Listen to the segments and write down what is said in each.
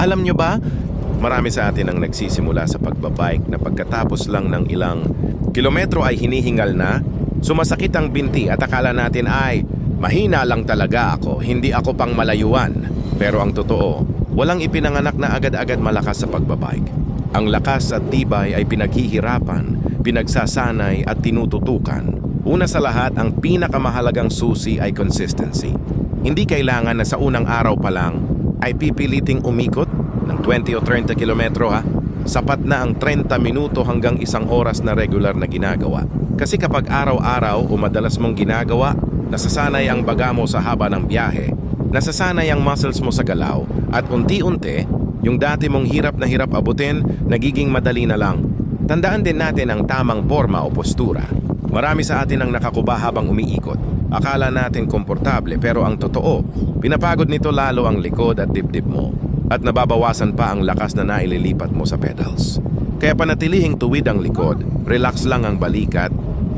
Alam nyo ba, marami sa atin ang nagsisimula sa pagbabike na pagkatapos lang ng ilang kilometro ay hinihingal na, sumasakit ang binti at akala natin ay mahina lang talaga ako, hindi ako pang malayuan. Pero ang totoo, walang ipinanganak na agad-agad malakas sa pagbabike. Ang lakas at tibay ay pinaghihirapan, pinagsasanay at tinututukan. Una sa lahat, ang pinakamahalagang susi ay consistency. Hindi kailangan na sa unang araw pa lang ay pipiliting umikot ng 20 o 30 kilometro ha. Sapat na ang 30 minuto hanggang 1 oras na regular na ginagawa. Kasi kapag araw-araw o madalas mong ginagawa, nasasanay ang baga mo sa haba ng biyahe, nasasanay ang muscles mo sa galaw, at unti-unti, yung dati mong hirap na hirap abutin, nagiging madali na lang. Tandaan din natin ang tamang forma o postura. Marami sa atin ang nakakuba habang umiikot. Akala natin komportable pero ang totoo, pinapagod nito lalo ang likod at dibdib mo. At nababawasan pa ang lakas na naililipat mo sa pedals. Kaya panatilihing tuwid ang likod, relax lang ang balikat,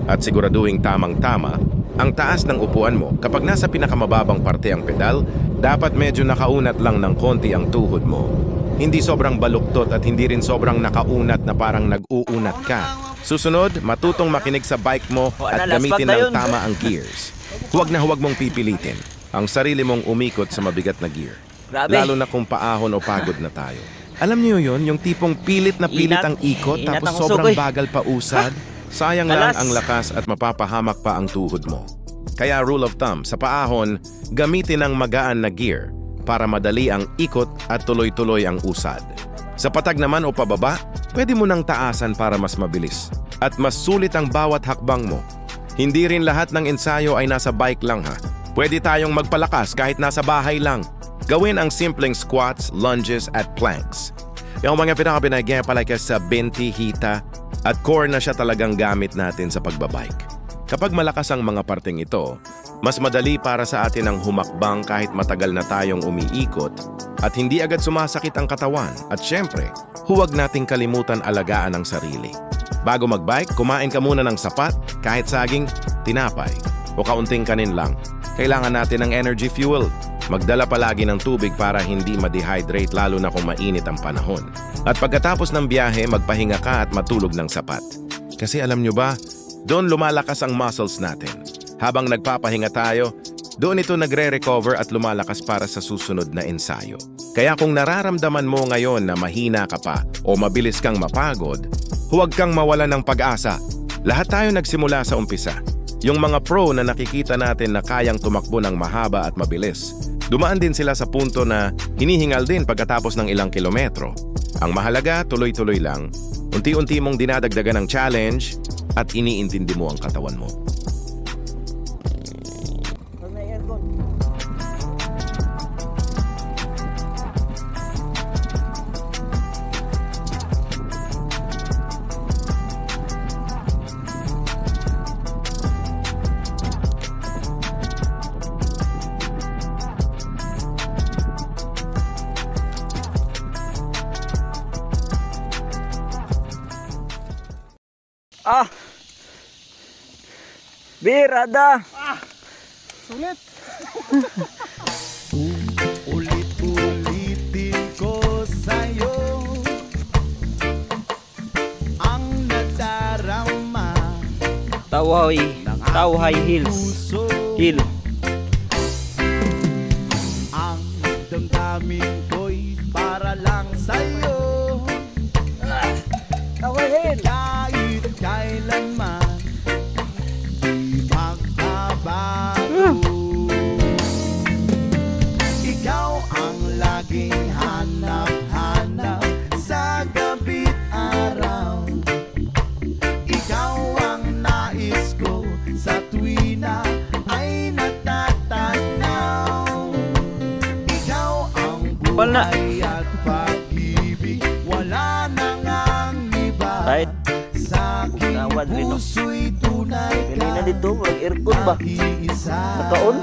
at siguraduhing tamang-tama ang taas ng upuan mo. Kapag nasa pinakamababang parte ang pedal, dapat medyo nakaunat lang ng konti ang tuhod mo. Hindi sobrang baluktot at hindi rin sobrang nakaunat na parang nag-uunat ka. Susunod, matutong makinig sa bike mo at gamitin ng tama ang gears. Huwag na huwag mong pipilitin ang sarili mong umikot sa mabigat na gear. Grabe. Lalo na kung paahon o pagod na tayo. Alam niyo yun, yung tipong pilit na pilit ang ikot Inat tapos ang sobrang usogoy. bagal pa usad. Sayang lang Alas. ang lakas at mapapahamak pa ang tuhod mo. Kaya rule of thumb, sa paahon, gamitin ang magaan na gear para madali ang ikot at tuloy-tuloy ang usad. Sa patag naman o pababa, pwede mo nang taasan para mas mabilis. At mas sulit ang bawat hakbang mo. Hindi rin lahat ng ensayo ay nasa bike lang ha. Pwede tayong magpalakas kahit nasa bahay lang. Gawin ang simpleng squats, lunges at planks. Yung mga pinakapinagyan palike sa binti, hita at core na siya talagang gamit natin sa pagbabike. Kapag malakas ang mga parteng ito, mas madali para sa atin ang humakbang kahit matagal na tayong umiikot at hindi agad sumasakit ang katawan. At syempre, huwag nating kalimutan alagaan ang sarili. Bago magbike, kumain ka muna ng sapat, kahit saging, tinapay o kaunting kanin lang. Kailangan natin ng energy fuel. Magdala palagi ng tubig para hindi ma-dehydrate lalo na kung mainit ang panahon. At pagkatapos ng biyahe, magpahinga ka at matulog ng sapat. Kasi alam nyo ba, doon lumalakas ang muscles natin. Habang nagpapahinga tayo, doon ito nagre-recover at lumalakas para sa susunod na ensayo. Kaya kung nararamdaman mo ngayon na mahina ka pa o mabilis kang mapagod, huwag kang mawalan ng pag-asa. Lahat tayo nagsimula sa umpisa. Yung mga pro na nakikita natin na kayang tumakbo ng mahaba at mabilis, dumaan din sila sa punto na hinihingal din pagkatapos ng ilang kilometro. Ang mahalaga, tuloy-tuloy lang. Unti-unti mong dinadagdagan ng challenge at iniintindi mo ang katawan mo. Ah! Birada! Sulit! Ulit-ulitin ko sa'yo ang nadarama Tauhay Hills. puso. Hill. Ang damdamin ko'y para lang sa'yo. Kahit kailanman di magbabago. Ikaw ang laging hanap-hanap sa gabi't araw. Ikaw ang nais ko sa tuwina ay natatanaw. Ikaw ang Wala. buhay at pag-ibig, wala nang ang iba. Right. Sa aking Nawad rin, no? puso'y tunay Ganina ka, dito, mag-aircon ba? nag-iisa. Nakaon?